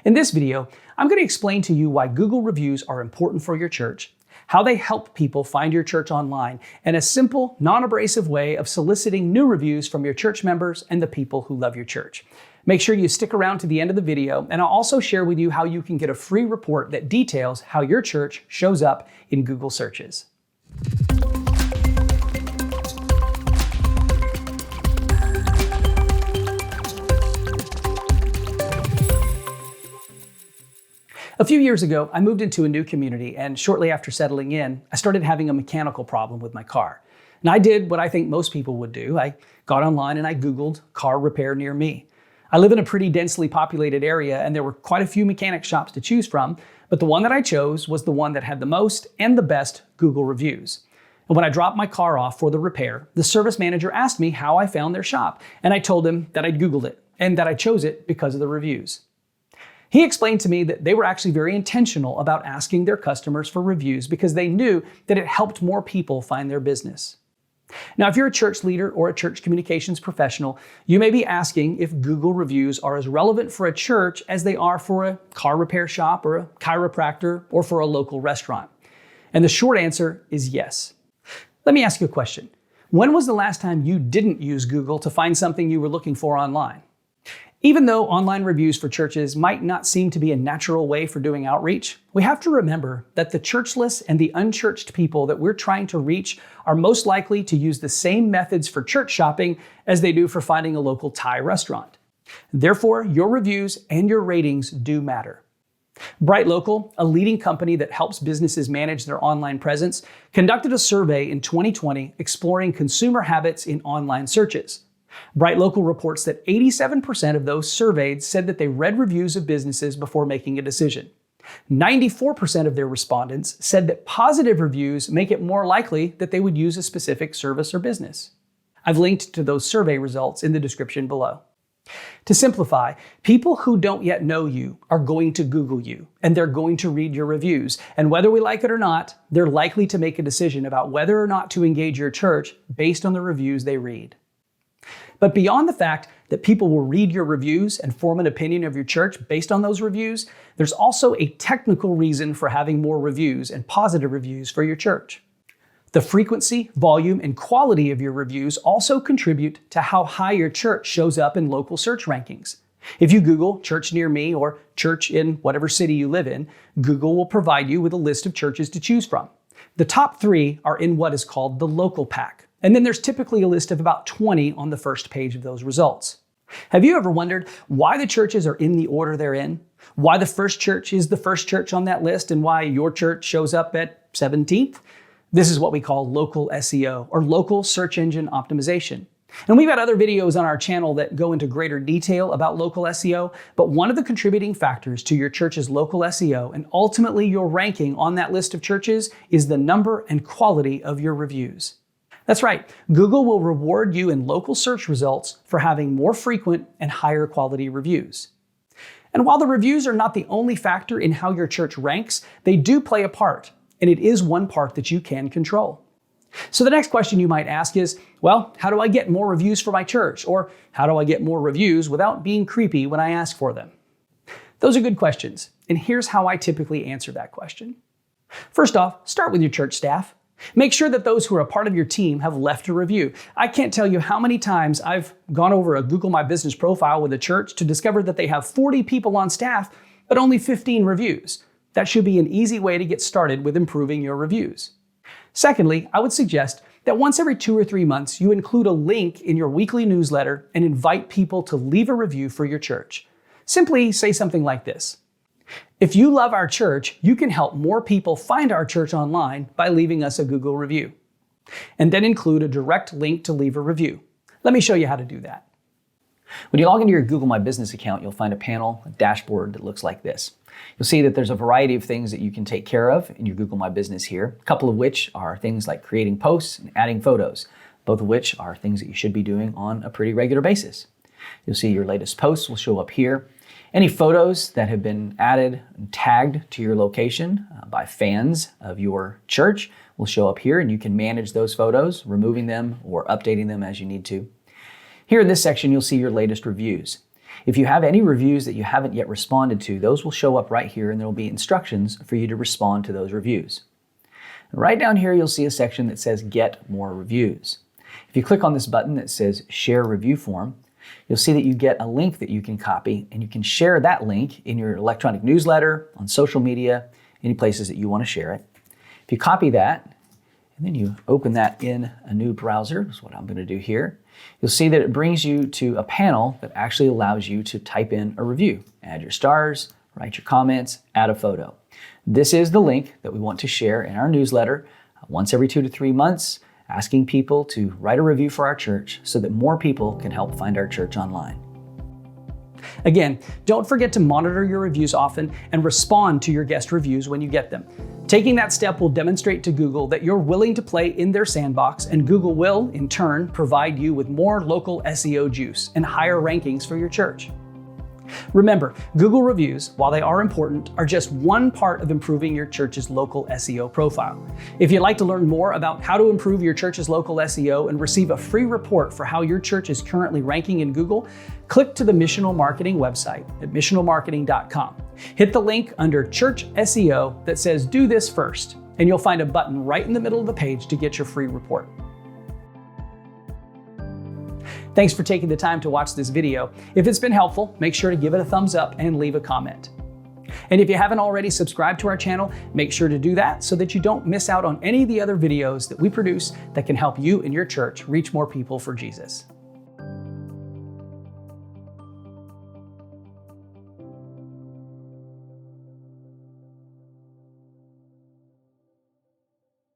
In this video, I'm going to explain to you why Google reviews are important for your church, how they help people find your church online, and a simple, non-abrasive way of soliciting new reviews from your church members and the people who love your church. Make sure you stick around to the end of the video, and I'll also share with you how you can get a free report that details how your church shows up in Google searches. A few years ago, I moved into a new community, and shortly after settling in, I started having a mechanical problem with my car. And I did what I think most people would do. I got online and I Googled car repair near me. I live in a pretty densely populated area, and there were quite a few mechanic shops to choose from, but the one that I chose was the one that had the most and the best Google reviews. And when I dropped my car off for the repair, the service manager asked me how I found their shop, and I told him that I'd Googled it and that I chose it because of the reviews. He explained to me that they were actually very intentional about asking their customers for reviews because they knew that it helped more people find their business. Now, if you're a church leader or a church communications professional, you may be asking if Google reviews are as relevant for a church as they are for a car repair shop or a chiropractor or for a local restaurant. And the short answer is yes. Let me ask you a question. When was the last time you didn't use Google to find something you were looking for online? Even though online reviews for churches might not seem to be a natural way for doing outreach, we have to remember that the churchless and the unchurched people that we're trying to reach are most likely to use the same methods for church shopping as they do for finding a local Thai restaurant. Therefore, your reviews and your ratings do matter. Bright Local, a leading company that helps businesses manage their online presence, conducted a survey in 2020 exploring consumer habits in online searches. Bright Local reports that 87% of those surveyed said that they read reviews of businesses before making a decision. 94% of their respondents said that positive reviews make it more likely that they would use a specific service or business. I've linked to those survey results in the description below. To simplify, people who don't yet know you are going to Google you, and they're going to read your reviews. And whether we like it or not, they're likely to make a decision about whether or not to engage your church based on the reviews they read. But beyond the fact that people will read your reviews and form an opinion of your church based on those reviews, there's also a technical reason for having more reviews and positive reviews for your church. The frequency, volume, and quality of your reviews also contribute to how high your church shows up in local search rankings. If you Google church near me or church in whatever city you live in, Google will provide you with a list of churches to choose from. The top 3 are in what is called the local pack. And then there's typically a list of about 20 on the first page of those results. Have you ever wondered why the churches are in the order they're in? Why the first church is the first church on that list and why your church shows up at 17th? This is what we call local SEO, or local search engine optimization. And we've got other videos on our channel that go into greater detail about local SEO, but one of the contributing factors to your church's local SEO and ultimately your ranking on that list of churches is the number and quality of your reviews. That's right, Google will reward you in local search results for having more frequent and higher quality reviews. And while the reviews are not the only factor in how your church ranks, they do play a part, and it is one part that you can control. So the next question you might ask is, well, how do I get more reviews for my church? Or how do I get more reviews without being creepy when I ask for them? Those are good questions, and here's how I typically answer that question. First off, start with your church staff. Make sure that those who are a part of your team have left a review. I can't tell you how many times I've gone over a Google My Business profile with a church to discover that they have 40 people on staff, but only 15 reviews. That should be an easy way to get started with improving your reviews. Secondly, I would suggest that once every 2 or 3 months, you include a link in your weekly newsletter and invite people to leave a review for your church. Simply say something like this: if you love our church, you can help more people find our church online by leaving us a Google review. And then include a direct link to leave a review. Let me show you how to do that. When you log into your Google My Business account, you'll find a panel, a dashboard that looks like this. You'll see that there's a variety of things that you can take care of in your Google My Business here, a couple of which are things like creating posts and adding photos, both of which are things that you should be doing on a pretty regular basis. You'll see your latest posts will show up here. Any photos that have been added and tagged to your location by fans of your church will show up here, and you can manage those photos, removing them or updating them as you need to. Here in this section, you'll see your latest reviews. If you have any reviews that you haven't yet responded to, those will show up right here and there will be instructions for you to respond to those reviews. Right down here, you'll see a section that says Get More Reviews. If you click on this button that says Share Review Form, you'll see that you get a link that you can copy, and you can share that link in your electronic newsletter, on social media, any places that you want to share it. If you copy that, and then you open that in a new browser, that's what I'm going to do here, you'll see that it brings you to a panel that actually allows you to type in a review, add your stars, write your comments, add a photo. This is the link that we want to share in our newsletter once every 2 to 3 months, asking people to write a review for our church so that more people can help find our church online. Again, don't forget to monitor your reviews often and respond to your guest reviews when you get them. Taking that step will demonstrate to Google that you're willing to play in their sandbox, and Google will, in turn, provide you with more local SEO juice and higher rankings for your church. Remember, Google reviews, while they are important, are just one part of improving your church's local SEO profile. If you'd like to learn more about how to improve your church's local SEO and receive a free report for how your church is currently ranking in Google, click to the Missional Marketing website at missionalmarketing.com. Hit the link under Church SEO that says Do This First, and you'll find a button right in the middle of the page to get your free report. Thanks for taking the time to watch this video. If it's been helpful, make sure to give it a thumbs up and leave a comment. And if you haven't already subscribed to our channel, make sure to do that so that you don't miss out on any of the other videos that we produce that can help you and your church reach more people for Jesus.